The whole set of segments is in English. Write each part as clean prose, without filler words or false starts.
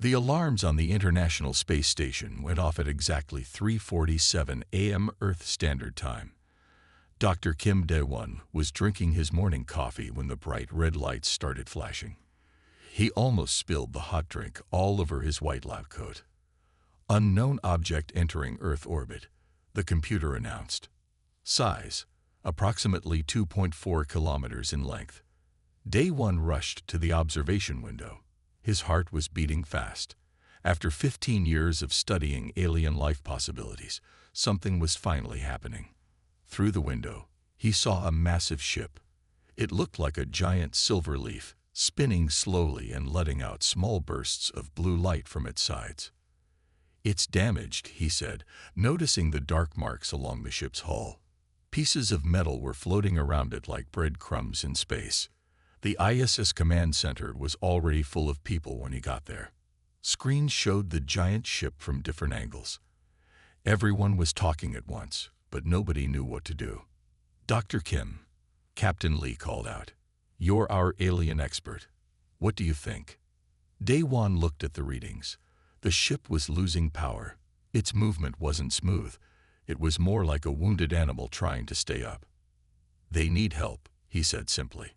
The alarms on the International Space Station went off at exactly 3:47 a.m. Earth Standard Time. Dr. Kim Dae-won was drinking his morning coffee when the bright red lights started flashing. He almost spilled the hot drink all over his white lab coat. Unknown object entering Earth orbit, the computer announced. Size, approximately 2.4 kilometers in length. Dae-won rushed to the observation window. His heart was beating fast. After 15 years of studying alien life possibilities, something was finally happening. Through the window, he saw a massive ship. It looked like a giant silver leaf, spinning slowly and letting out small bursts of blue light from its sides. "It's damaged," he said, noticing the dark marks along the ship's hull. Pieces of metal were floating around it like breadcrumbs in space. The ISS command center was already full of people when he got there. Screens showed the giant ship from different angles. Everyone was talking at once, but nobody knew what to do. "Dr. Kim," Captain Lee called out, "you're our alien expert. What do you think?" Dae-won looked at the readings. The ship was losing power. Its movement wasn't smooth. It was more like a wounded animal trying to stay up. "They need help," he said simply.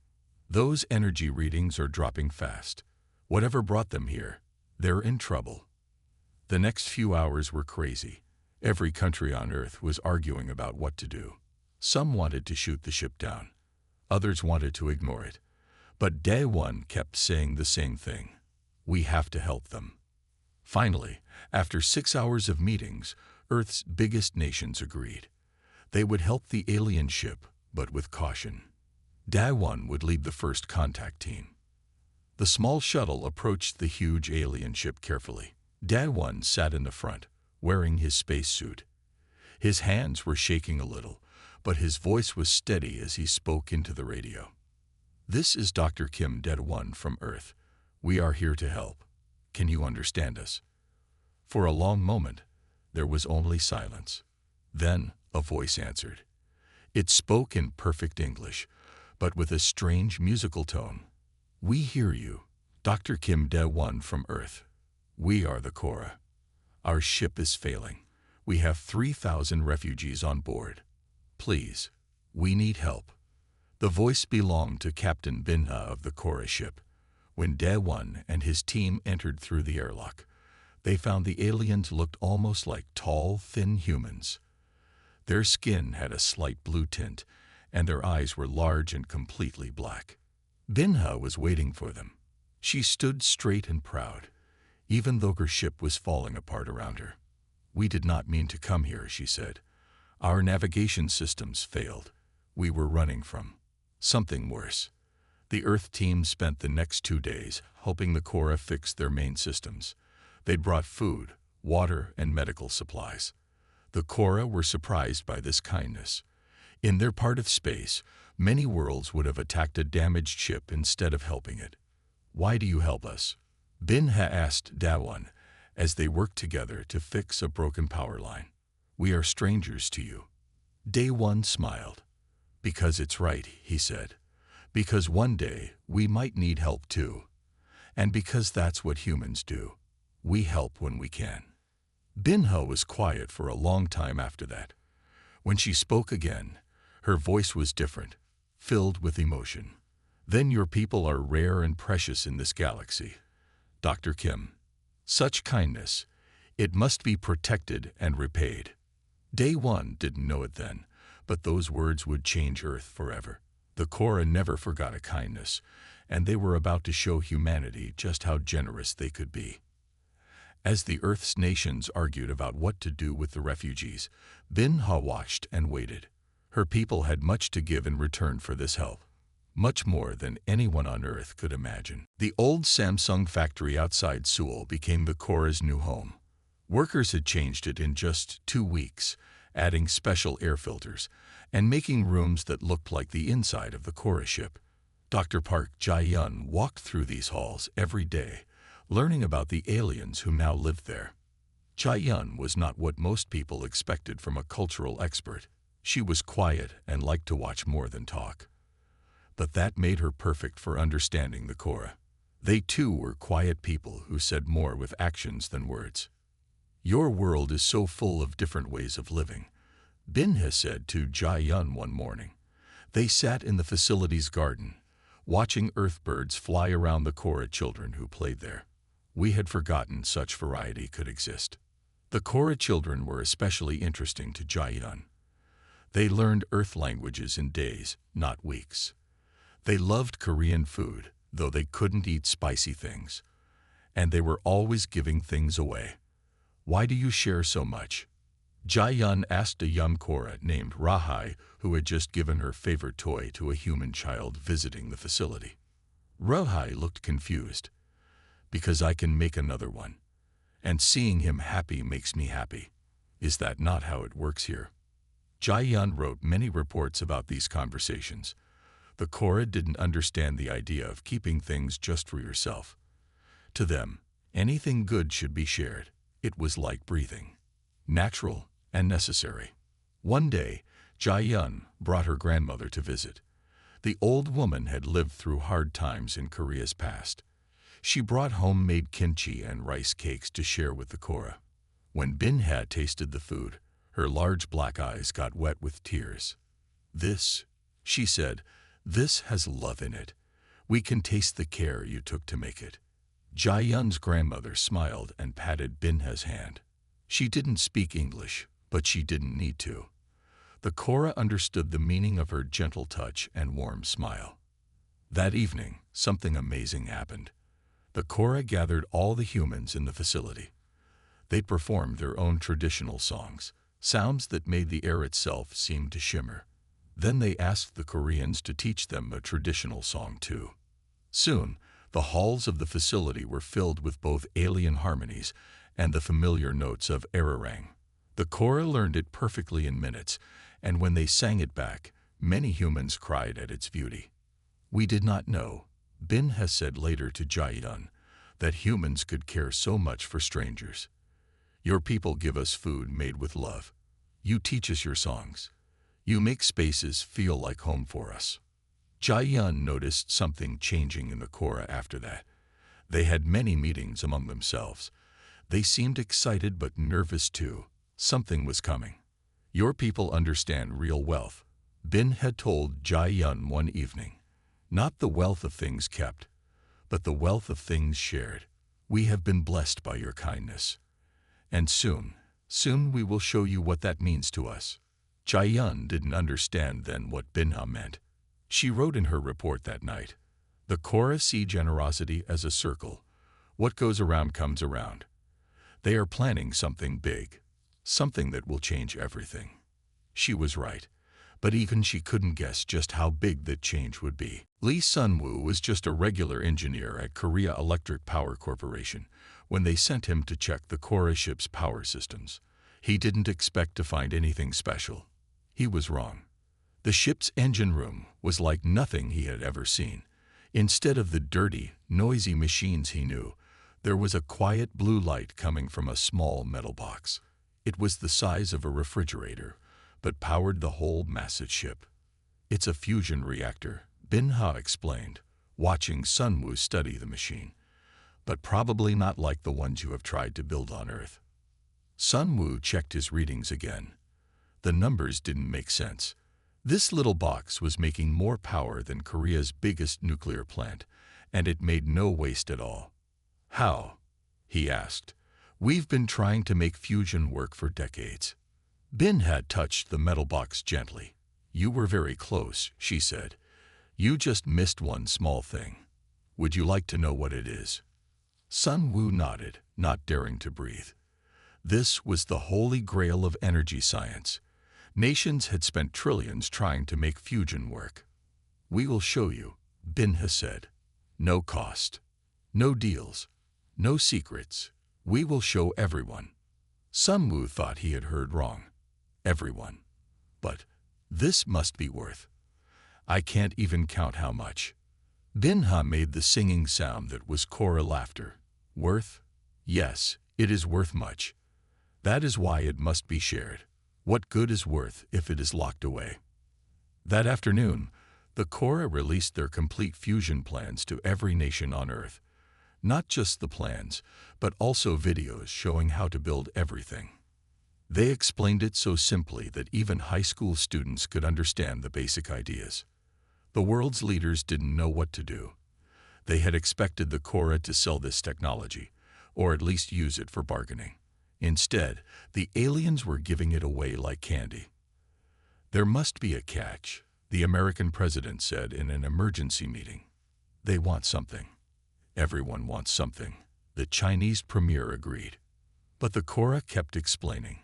"Those energy readings are dropping fast. Whatever brought them here, they're in trouble." The next few hours were crazy. Every country on Earth was arguing about what to do. Some wanted to shoot the ship down. Others wanted to ignore it. But Dae-won kept saying the same thing. "We have to help them." Finally, after 6 hours of meetings, Earth's biggest nations agreed. They would help the alien ship, but with caution. Dae-won would lead the first contact team. The small shuttle approached the huge alien ship carefully. Dae-won sat in the front, wearing his spacesuit. His hands were shaking a little, but his voice was steady as he spoke into the radio. "This is Dr. Kim Dae-won from Earth. We are here to help. Can you understand us?" For a long moment, there was only silence. Then a voice answered. It spoke in perfect English, but with a strange musical tone. "We hear you, Dr. Kim Dae-won from Earth. We are the Korra. Our ship is failing. We have 3,000 refugees on board. Please, we need help." The voice belonged to Captain Bin-ha of the Korra ship. When Dae-won and his team entered through the airlock, they found the aliens looked almost like tall, thin humans. Their skin had a slight blue tint, and their eyes were large and completely black. Bin-ha was waiting for them. She stood straight and proud, even though her ship was falling apart around her. "We did not mean to come here," she said. "Our navigation systems failed. We were running from something worse." The Earth team spent the next 2 days helping the Korra fix their main systems. They brought food, water, and medical supplies. The Korra were surprised by this kindness. In their part of space, many worlds would have attacked a damaged ship instead of helping it. "Why do you help us?" Bin-ha asked Dae-won as they worked together to fix a broken power line. "We are strangers to you." Dae-won smiled. "Because it's right," he said. "Because one day we might need help too. And because that's what humans do. We help when we can." Bin-ha was quiet for a long time after that. When she spoke again, her voice was different, filled with emotion. "Then your people are rare and precious in this galaxy, Dr. Kim. Such kindness, it must be protected and repaid." Dae-won didn't know it then, but those words would change Earth forever. The Korra never forgot a kindness, and they were about to show humanity just how generous they could be. As the Earth's nations argued about what to do with the refugees, Bin-ha watched and waited. Her people had much to give in return for this help. Much more than anyone on Earth could imagine. The old Samsung factory outside Seoul became the Korra's new home. Workers had changed it in just 2 weeks, adding special air filters and making rooms that looked like the inside of the Korra ship. Dr. Park Jae-yun walked through these halls every day, learning about the aliens who now lived there. Jae-yun was not what most people expected from a cultural expert. She was quiet and liked to watch more than talk. But that made her perfect for understanding the Korra. They too were quiet people who said more with actions than words. "Your world is so full of different ways of living," Bin has said to Jai-yun one morning. They sat in the facility's garden, watching earthbirds fly around the Korra children who played there. We had forgotten such variety could exist. The Korra children were especially interesting to Jai-yun. They learned Earth languages in days, not weeks. They loved Korean food, though they couldn't eat spicy things. And they were always giving things away. "Why do you share so much?" Jai-yun asked a young Korra named Rahai, who had just given her favorite toy to a human child visiting the facility. Rahai looked confused. "Because I can make another one. And seeing him happy makes me happy. Is that not how it works here?" Jai-yun wrote many reports about these conversations. The Korra didn't understand the idea of keeping things just for yourself. To them, anything good should be shared. It was like breathing. Natural and necessary. One day, Jai-yun brought her grandmother to visit. The old woman had lived through hard times in Korea's past. She brought homemade kimchi and rice cakes to share with the Korra. When Bin-ha tasted the food, her large black eyes got wet with tears. "This," she said, "this has love in it. We can taste the care you took to make it." Jai-yun's grandmother smiled and patted Bin-ha's hand. She didn't speak English, but she didn't need to. The Korra understood the meaning of her gentle touch and warm smile. That evening, something amazing happened. The Korra gathered all the humans in the facility. They performed their own traditional songs, sounds that made the air itself seem to shimmer. Then they asked the Koreans to teach them a traditional song too. Soon, the halls of the facility were filled with both alien harmonies and the familiar notes of ararang. The Korra learned it perfectly in minutes, and when they sang it back, many humans cried at its beauty. "We did not know," Bin has said later to Jai-yun, "that humans could care so much for strangers. Your people give us food made with love. You teach us your songs. You make spaces feel like home for us." Jai-yun noticed something changing in the Korra after that. They had many meetings among themselves. They seemed excited but nervous too. Something was coming. "Your people understand real wealth," Bin had told Jai-yun one evening. "Not the wealth of things kept, but the wealth of things shared. We have been blessed by your kindness. And soon we will show you what that means to us." Jai-yun didn't understand then what Bin-ha meant. She wrote in her report that night, "The Korra see generosity as a circle. What goes around comes around. They are planning something big, something that will change everything." She was right, but even she couldn't guess just how big that change would be. Lee Sun-woo was just a regular engineer at Korea Electric Power Corporation when they sent him to check the Korra ship's power systems. He didn't expect to find anything special. He was wrong. The ship's engine room was like nothing he had ever seen. Instead of the dirty, noisy machines he knew, there was a quiet blue light coming from a small metal box. It was the size of a refrigerator, but powered the whole massive ship. "It's a fusion reactor," Bin-ha explained, watching Sun-woo study the machine. "But probably not like the ones you have tried to build on Earth." Sun-woo checked his readings again. The numbers didn't make sense. This little box was making more power than Korea's biggest nuclear plant, and it made no waste at all. "How?" he asked. "We've been trying to make fusion work for decades." Bin had touched the metal box gently. "You were very close," she said. "You just missed one small thing. Would you like to know what it is?" Sun-woo nodded, not daring to breathe. This was the holy grail of energy science. Nations had spent trillions trying to make fusion work. "We will show you," Bin has said. "No cost. No deals. No secrets. We will show everyone." Sun-woo thought he had heard wrong. Everyone. But this must be worth. I can't even count how much. Bin-ha made the singing sound that was Korra laughter. "Worth? Yes, it is worth much. That is why it must be shared. What good is worth if it is locked away?" That afternoon, the Korra released their complete fusion plans to every nation on Earth. Not just the plans, but also videos showing how to build everything. They explained it so simply that even high school students could understand the basic ideas. The world's leaders didn't know what to do. They had expected the Korra to sell this technology, or at least use it for bargaining. Instead, the aliens were giving it away like candy. There must be a catch, the American president said in an emergency meeting. They want something. Everyone wants something. The Chinese premier agreed. But the Korra kept explaining.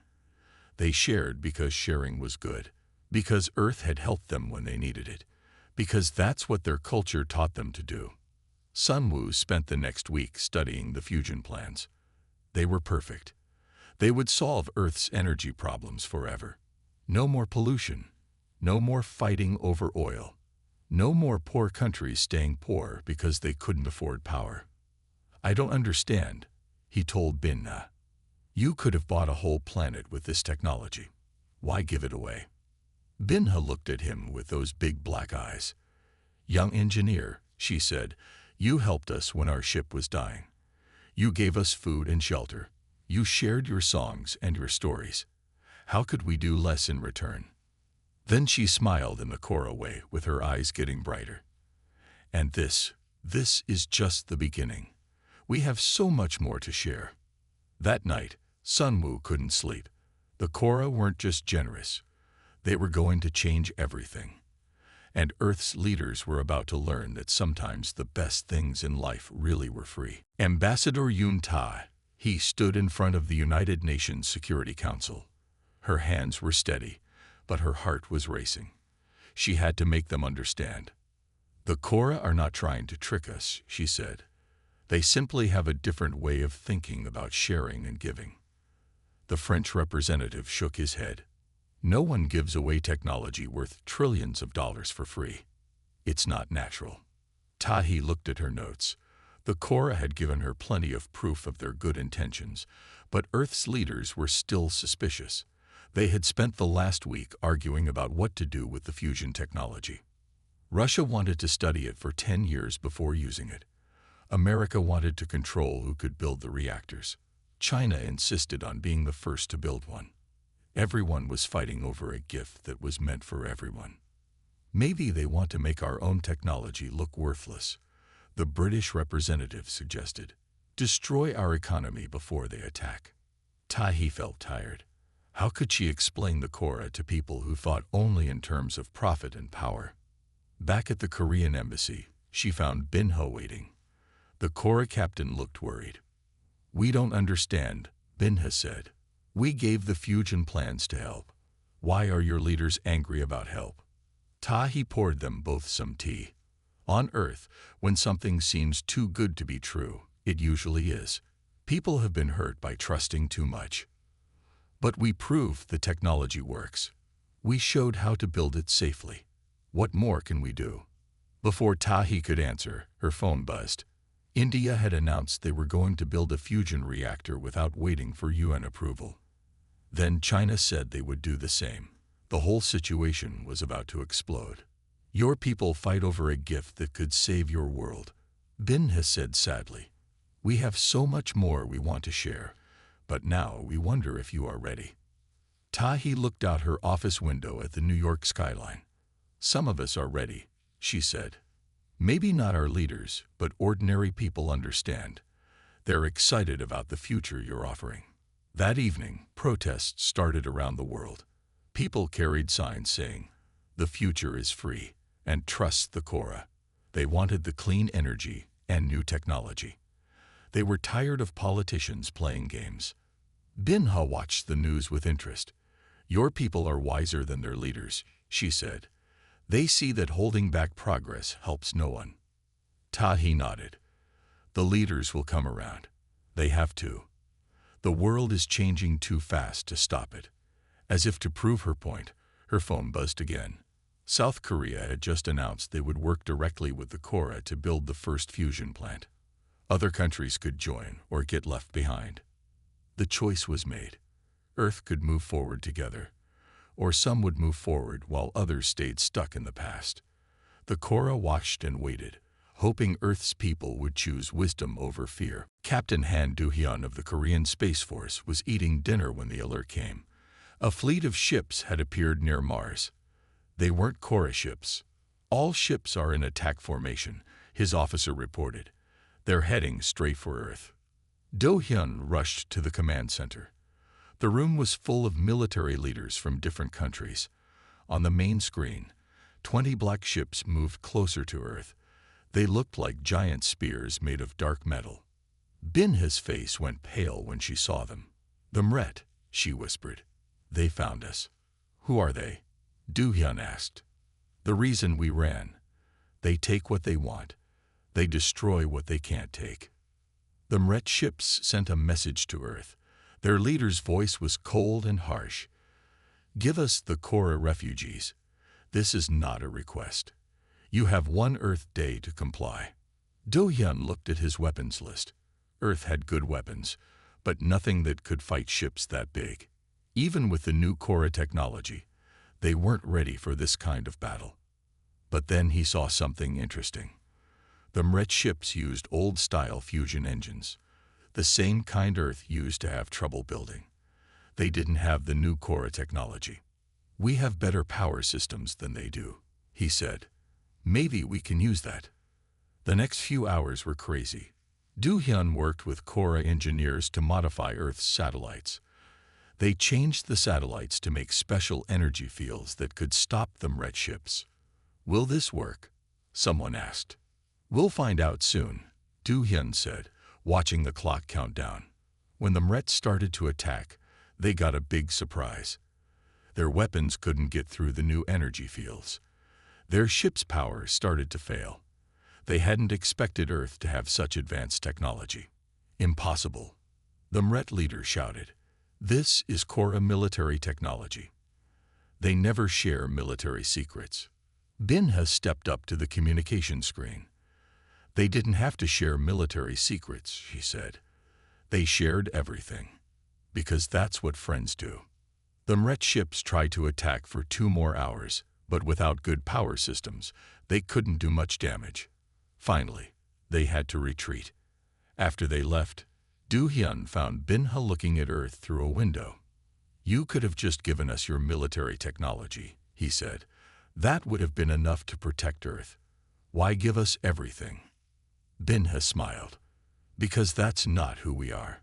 They shared because sharing was good, because Earth had helped them when they needed it, because that's what their culture taught them to do. Sun Wu spent the next week studying the fusion plans. They were perfect. They would solve Earth's energy problems forever. No more pollution. No more fighting over oil. No more poor countries staying poor because they couldn't afford power. I don't understand, he told Bin-Ha. You could have bought a whole planet with this technology. Why give it away? Bin-Ha looked at him with those big black eyes. Young engineer, she said, you helped us when our ship was dying. You gave us food and shelter. You shared your songs and your stories. How could we do less in return? Then she smiled in the Korra way, with her eyes getting brighter. And this is just the beginning. We have so much more to share. That night, Sun Wu couldn't sleep. The Korra weren't just generous. They were going to change everything. And Earth's leaders were about to learn that sometimes the best things in life really were free. Ambassador Yun Ta, he stood in front of the United Nations Security Council. Her hands were steady, but her heart was racing. She had to make them understand. The Korra are not trying to trick us, she said. They simply have a different way of thinking about sharing and giving. The French representative shook his head. No one gives away technology worth trillions of dollars for free. It's not natural. Tahi looked at her notes. The Korra had given her plenty of proof of their good intentions, but Earth's leaders were still suspicious. They had spent the last week arguing about what to do with the fusion technology. Russia wanted to study it for 10 years before using it. America wanted to control who could build the reactors. China insisted on being the first to build one. Everyone was fighting over a gift that was meant for everyone. Maybe they want to make our own technology look worthless, the British representative suggested. Destroy our economy before they attack. Tahi felt tired. How could she explain the Korra to people who thought only in terms of profit and power? Back at the Korean embassy, she found Bin-Ha waiting. The Korra captain looked worried. We don't understand, Bin-Ha said. We gave the fusion plans to help. Why are your leaders angry about help? Tahi poured them both some tea. On Earth, when something seems too good to be true, it usually is. People have been hurt by trusting too much. But we proved the technology works. We showed how to build it safely. What more can we do? Before Tahi could answer, her phone buzzed. India had announced they were going to build a fusion reactor without waiting for UN approval. Then China said they would do the same. The whole situation was about to explode. Your people fight over a gift that could save your world, Bin-Ha said sadly. We have so much more we want to share, but now we wonder if you are ready. Tahi looked out her office window at the New York skyline. Some of us are ready, she said. Maybe not our leaders, but ordinary people understand. They're excited about the future you're offering. That evening, protests started around the world. People carried signs saying, "The future is free," and "Trust the Korra." They wanted the clean energy and new technology. They were tired of politicians playing games. Bin-Ha watched the news with interest. Your people are wiser than their leaders, she said. They see that holding back progress helps no one. Tahi nodded. The leaders will come around. They have to. The world is changing too fast to stop it. As if to prove her point, her phone buzzed again. South Korea had just announced they would work directly with the Korra to build the first fusion plant. Other countries could join or get left behind. The choice was made. Earth could move forward together, or some would move forward while others stayed stuck in the past. The Korra watched and waited, hoping Earth's people would choose wisdom over fear. Captain Han Do-hyun of the Korean Space Force was eating dinner when the alert came. A fleet of ships had appeared near Mars. They weren't Korra ships. All ships are in attack formation, his officer reported. They're heading straight for Earth. Do-hyun rushed to the command center. The room was full of military leaders from different countries. On the main screen, 20 black ships moved closer to Earth. They looked like giant spears made of dark metal. Bin-ha's face went pale when she saw them. "The Mret," she whispered. "They found us." "Who are they?" Do-hyun asked. "The reason we ran. They take what they want. They destroy what they can't take." The Mret ships sent a message to Earth. Their leader's voice was cold and harsh. "Give us the Korra refugees. This is not a request. You have one Earth day to comply." Do-hyun looked at his weapons list. Earth had good weapons, but nothing that could fight ships that big. Even with the new Korra technology, they weren't ready for this kind of battle. But then he saw something interesting. The Mret ships used old-style fusion engines, the same kind Earth used to have trouble building. They didn't have the new Korra technology. "We have better power systems than they do," he said. "Maybe we can use that." The next few hours were crazy. Do-hyun worked with Korra engineers to modify Earth's satellites. They changed the satellites to make special energy fields that could stop the Mret ships. "Will this work?" someone asked. "We'll find out soon," Do-hyun said, watching the clock count down. When the Mret started to attack, they got a big surprise. Their weapons couldn't get through the new energy fields. Their ship's power started to fail. They hadn't expected Earth to have such advanced technology. "Impossible," the Mret leader shouted. "This is Korra military technology. They never share military secrets." Bin-ha stepped up to the communication screen. "They didn't have to share military secrets," she said. "They shared everything. Because that's what friends do." The Mret ships tried to attack for 2 more hours, but without good power systems, they couldn't do much damage. Finally, they had to retreat. After they left, Do-hyun found Bin-ha looking at Earth through a window. "You could have just given us your military technology," he said. "That would have been enough to protect Earth. Why give us everything?" Bin-ha smiled. "Because that's not who we are.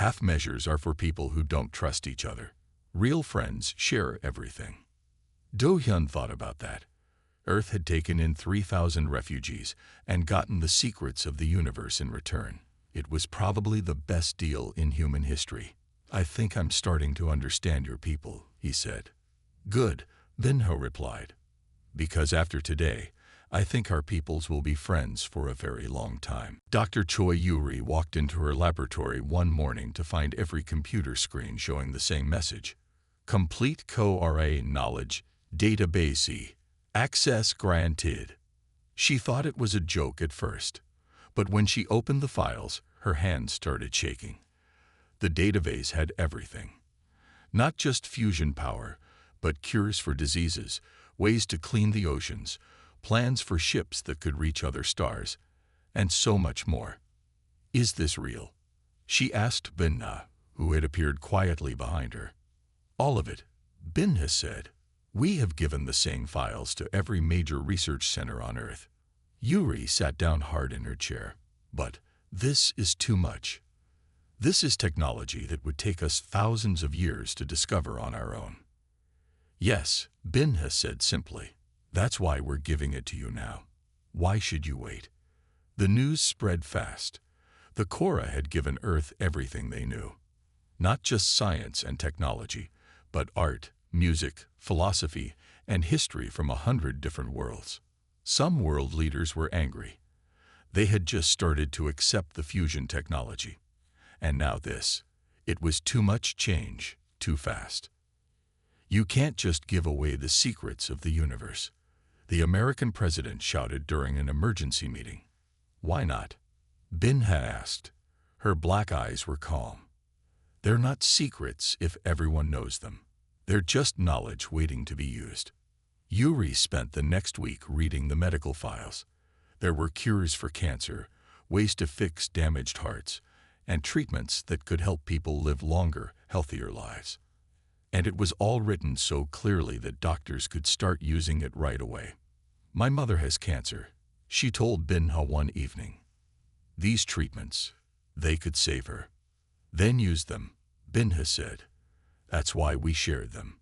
Half measures are for people who don't trust each other. Real friends share everything." Do-hyun thought about that. Earth had taken in 3,000 refugees and gotten the secrets of the universe in return. It was probably the best deal in human history. "I think I'm starting to understand your people," he said. "Good," Bin-ha replied. "Because after today, I think our peoples will be friends for a very long time." Dr. Choi Yuri walked into her laboratory one morning to find every computer screen showing the same message. "Complete Korra knowledge database. Access granted." She thought it was a joke at first, but when she opened the files, her hands started shaking. The database had everything. Not just fusion power, but cures for diseases, ways to clean the oceans, plans for ships that could reach other stars, and so much more. "Is this real?" she asked Bin-ha, who had appeared quietly behind her. "All of it," Bin-ha said. "We have given the same files to every major research center on Earth." Yuri sat down hard in her chair. "But this is too much. This is technology that would take us thousands of years to discover on our own." "Yes," Bin-ha said simply. "That's why we're giving it to you now. Why should you wait?" The news spread fast. The Korra had given Earth everything they knew. Not just science and technology, but art, music, philosophy, and history from 100 different worlds. Some world leaders were angry. They had just started to accept the fusion technology. And now this. It was too much change, too fast. "You can't just give away the secrets of the universe," the American president shouted during an emergency meeting. "Why not?" Bin-ha asked. Her black eyes were calm. "They're not secrets if everyone knows them. They're just knowledge waiting to be used." Yuri spent the next week reading the medical files. There were cures for cancer, ways to fix damaged hearts, and treatments that could help people live longer, healthier lives. And it was all written so clearly that doctors could start using it right away. "My mother has cancer," she told Binha one evening. "These treatments, they could save her." "Then use them," Binha said. "That's why we shared them."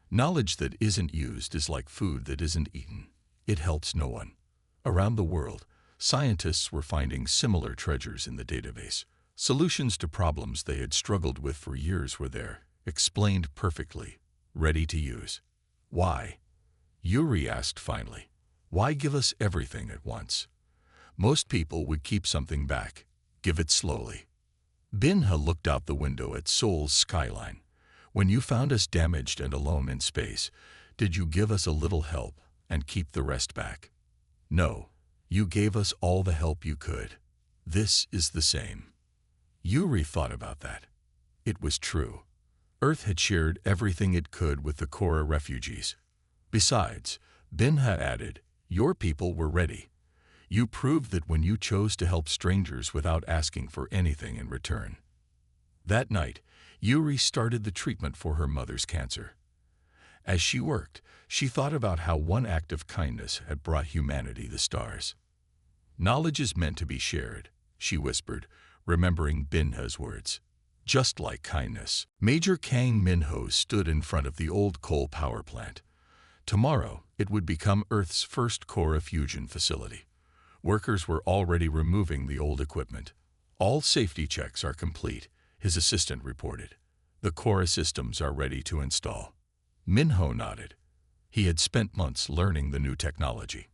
Knowledge that isn't used is like food that isn't eaten. It helps no one. Around the world, scientists were finding similar treasures in the database. Solutions to problems they had struggled with for years were there, explained perfectly, ready to use. "Why?" Yuri asked finally. "Why give us everything at once? Most people would keep something back, give it slowly." Binha looked out the window at Seoul's skyline. "When you found us damaged and alone in space, did you give us a little help and keep the rest back? No, you gave us all the help you could. This is the same." Yuri thought about that. It was true. Earth had shared everything it could with the Kora refugees. Besides, Binha added, "Your people were ready. You proved that when you chose to help strangers without asking for anything in return." That night, Yuri started the treatment for her mother's cancer. As she worked, she thought about how one act of kindness had brought humanity the stars. "Knowledge is meant to be shared," she whispered, remembering Binha's words. "Just like kindness." Major Kang Minho stood in front of the old coal power plant. Tomorrow, it would become Earth's first Kora fusion facility. Workers were already removing the old equipment. "All safety checks are complete," his assistant reported. "The Kora systems are ready to install." Minho nodded. He had spent months learning the new technology.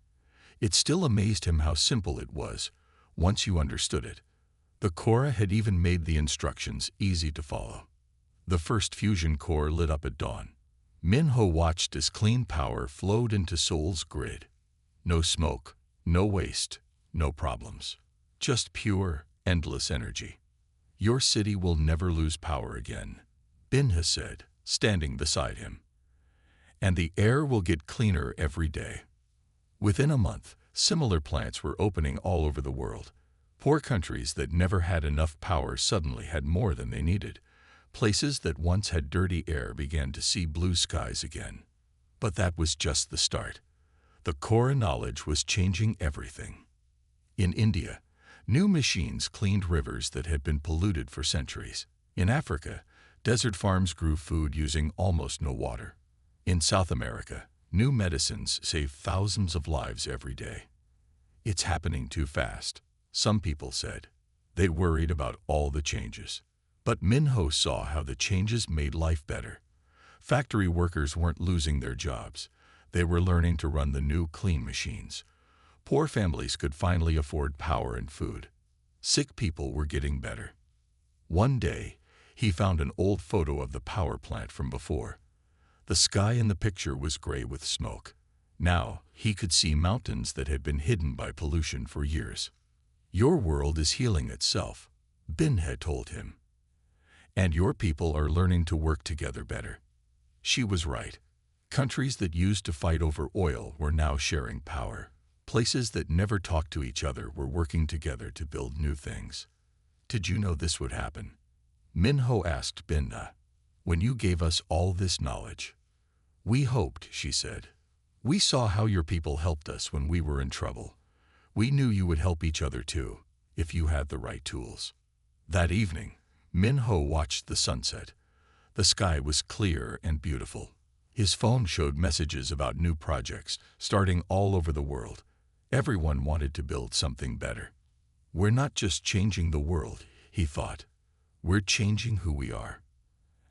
It still amazed him how simple it was, once you understood it. The Kora had even made the instructions easy to follow. The first fusion core lit up at dawn. Minho watched as clean power flowed into Seoul's grid. No smoke, no waste, no problems. Just pure, endless energy. "Your city will never lose power again," Binha said, standing beside him. "And the air will get cleaner every day." Within a month, similar plants were opening all over the world. Poor countries that never had enough power suddenly had more than they needed. Places that once had dirty air began to see blue skies again. But that was just the start. The Kora knowledge was changing everything. In India, new machines cleaned rivers that had been polluted for centuries. In Africa, desert farms grew food using almost no water. In South America, new medicines save thousands of lives every day. "It's happening too fast," some people said. They worried about all the changes. But Minho saw how the changes made life better. Factory workers weren't losing their jobs. They were learning to run the new clean machines. Poor families could finally afford power and food. Sick people were getting better. One day, he found an old photo of the power plant from before. The sky in the picture was gray with smoke. Now, he could see mountains that had been hidden by pollution for years. "Your world is healing itself," Bin had told him. "And your people are learning to work together better." She was right. Countries that used to fight over oil were now sharing power. Places that never talked to each other were working together to build new things. "Did you know this would happen?" Minho asked Binha. "When you gave us all this knowledge." "We hoped," she said. "We saw how your people helped us when we were in trouble. We knew you would help each other too, if you had the right tools." That evening, Minho watched the sunset. The sky was clear and beautiful. His phone showed messages about new projects starting all over the world. Everyone wanted to build something better. "We're not just changing the world," he thought. "We're changing who we are."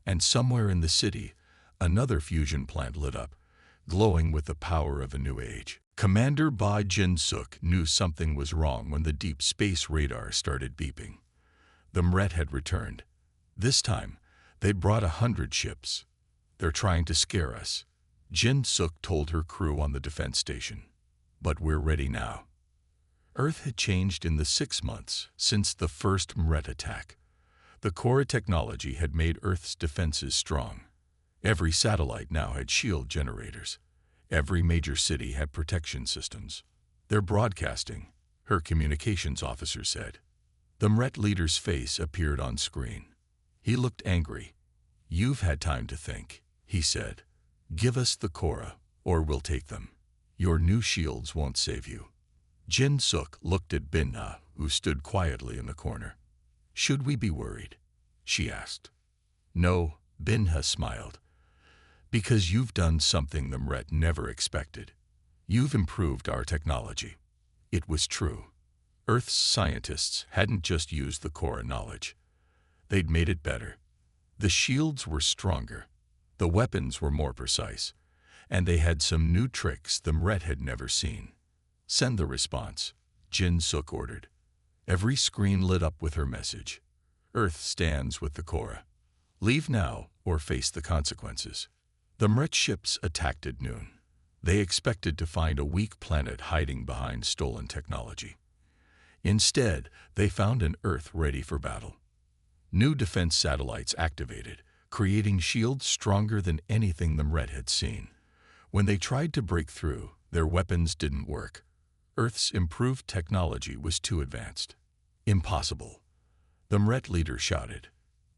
And somewhere in the city, another fusion plant lit up, glowing with the power of a new age. Commander Ba Jin-suk knew something was wrong when the deep space radar started beeping. The Mret had returned. This time, they'd brought 100 ships. "They're trying to scare us," Jin-suk told her crew on the defense station. "But we're ready now." Earth had changed in the 6 months since the first Mret attack. The Kora technology had made Earth's defenses strong. Every satellite now had shield generators. Every major city had protection systems. They're broadcasting, her communications officer said. The MRET leader's face appeared on screen. He looked angry. "You've had time to think," he said. "Give us the Korra, or we'll take them. Your new shields won't save you." Jin Suk looked at Binha, who stood quietly in the corner. "Should we be worried?" she asked. "No," Binha smiled. "Because you've done something the MRET never expected. You've improved our technology." It was true. Earth's scientists hadn't just used the Korra knowledge. They'd made it better. The shields were stronger, the weapons were more precise, and they had some new tricks the MRET had never seen. "Send the response," Jin Suk ordered. Every screen lit up with her message. "Earth stands with the Korra. Leave now or face the consequences." The MRET ships attacked at noon. They expected to find a weak planet hiding behind stolen technology. Instead, they found an Earth ready for battle. New defense satellites activated, creating shields stronger than anything the MRET had seen. When they tried to break through, their weapons didn't work. Earth's improved technology was too advanced. "Impossible," the MRET leader shouted.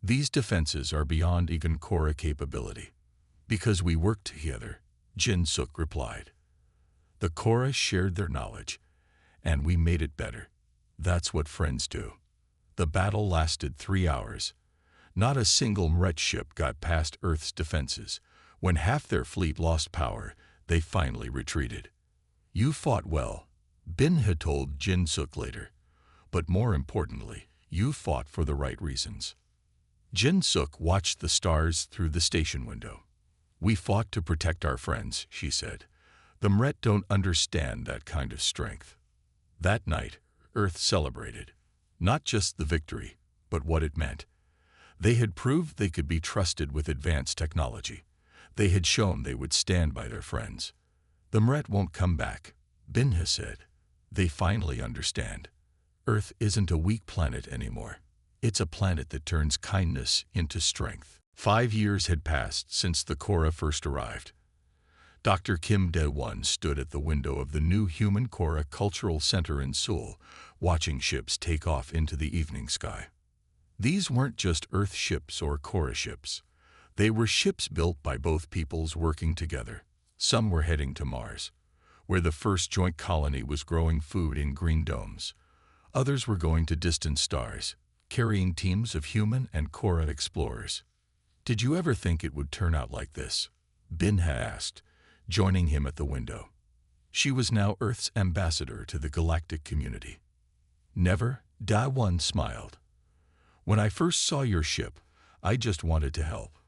"These defenses are beyond even Korra capability." "Because we worked together," Jin Suk replied. "The Korra shared their knowledge, and we made it better. That's what friends do." The battle lasted 3 hours. Not a single MRET ship got past Earth's defenses. When half their fleet lost power, they finally retreated. "You fought well," Binha told Jin Suk later. "But more importantly, you fought for the right reasons." Jin Suk watched the stars through the station window. "We fought to protect our friends," she said. "The MRET don't understand that kind of strength." That night, Earth celebrated. Not just the victory, but what it meant. They had proved they could be trusted with advanced technology. They had shown they would stand by their friends. "The MRET won't come back," Binha said. "They finally understand. Earth isn't a weak planet anymore. It's a planet that turns kindness into strength." 5 years had passed since the Korra first arrived. Dr. Kim Dae-won stood at the window of the new Human Korra Cultural Center in Seoul, watching ships take off into the evening sky. These weren't just Earth ships or Korra ships. They were ships built by both peoples working together. Some were heading to Mars, where the first joint colony was growing food in green domes. Others were going to distant stars, carrying teams of human and Korra explorers. "Did you ever think it would turn out like this?" Binha asked, joining him at the window. She was now Earth's ambassador to the galactic community. "Never," Dae-won smiled. "When I first saw your ship, I just wanted to help.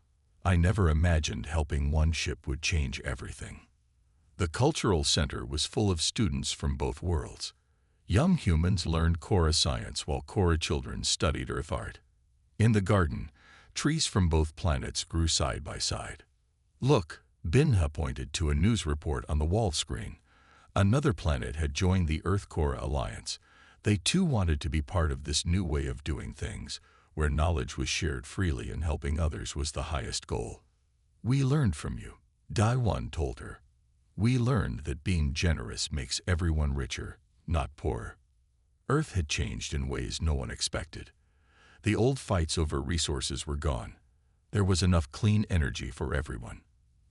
I never imagined helping one ship would change everything." The cultural center was full of students from both worlds. Young humans learned Korra science while Korra children studied Earth art. In the garden, trees from both planets grew side by side. "Look," Binha pointed to a news report on the wall screen. Another planet had joined the Earth-Korra alliance. They too wanted to be part of this new way of doing things, where knowledge was shared freely and helping others was the highest goal. "We learned from you," Dae-won told her. "We learned that being generous makes everyone richer, not poorer." Earth had changed in ways no one expected. The old fights over resources were gone. There was enough clean energy for everyone.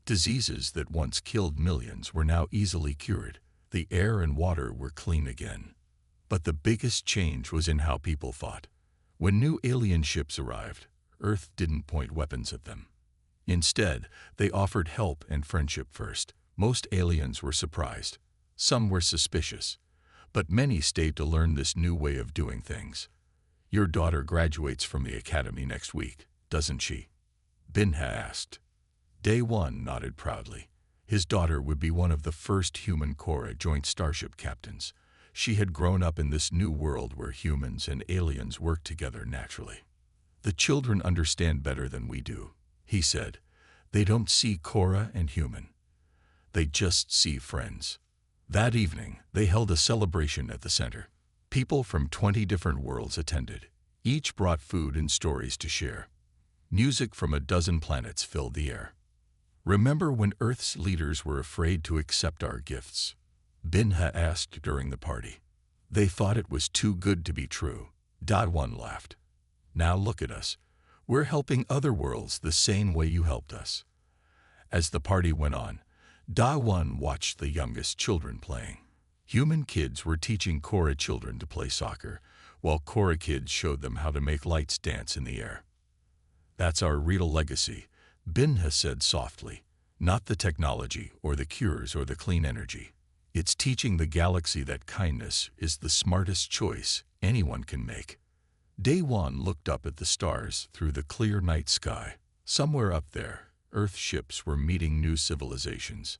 Diseases that once killed millions were now easily cured. The air and water were clean again. But the biggest change was in how people fought. When new alien ships arrived, Earth didn't point weapons at them. Instead, they offered help and friendship first. Most aliens were surprised. Some were suspicious. But many stayed to learn this new way of doing things. "Your daughter graduates from the academy next week, doesn't she?" Binha asked. Dae-won nodded proudly. His daughter would be one of the first human Korra joint starship captains. She had grown up in this new world where humans and aliens work together naturally. "The children understand better than we do," he said. "They don't see Korra and human. They just see friends." That evening, they held a celebration at the center. People from 20 different worlds attended. Each brought food and stories to share. Music from a dozen planets filled the air. "Remember when Earth's leaders were afraid to accept our gifts?" Binha asked during the party. They thought it was too good to be true. Da1 laughed. Now look at us. We're helping other worlds the same way you helped us. As the party went on, Da1 watched the youngest children playing. Human kids were teaching Korra children to play soccer, while Korra kids showed them how to make lights dance in the air. That's our real legacy, Binha said softly. Not the technology or the cures or the clean energy. It's teaching the galaxy that kindness is the smartest choice anyone can make. Day1 looked up at the stars through the clear night sky. Somewhere up there, Earth ships were meeting new civilizations,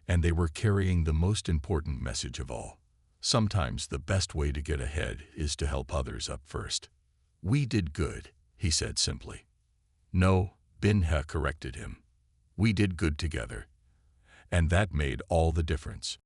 and they were carrying the most important message of all. Sometimes the best way to get ahead is to help others up first. We did good, he said simply. No, Binha corrected him. We did good together. And that made all the difference.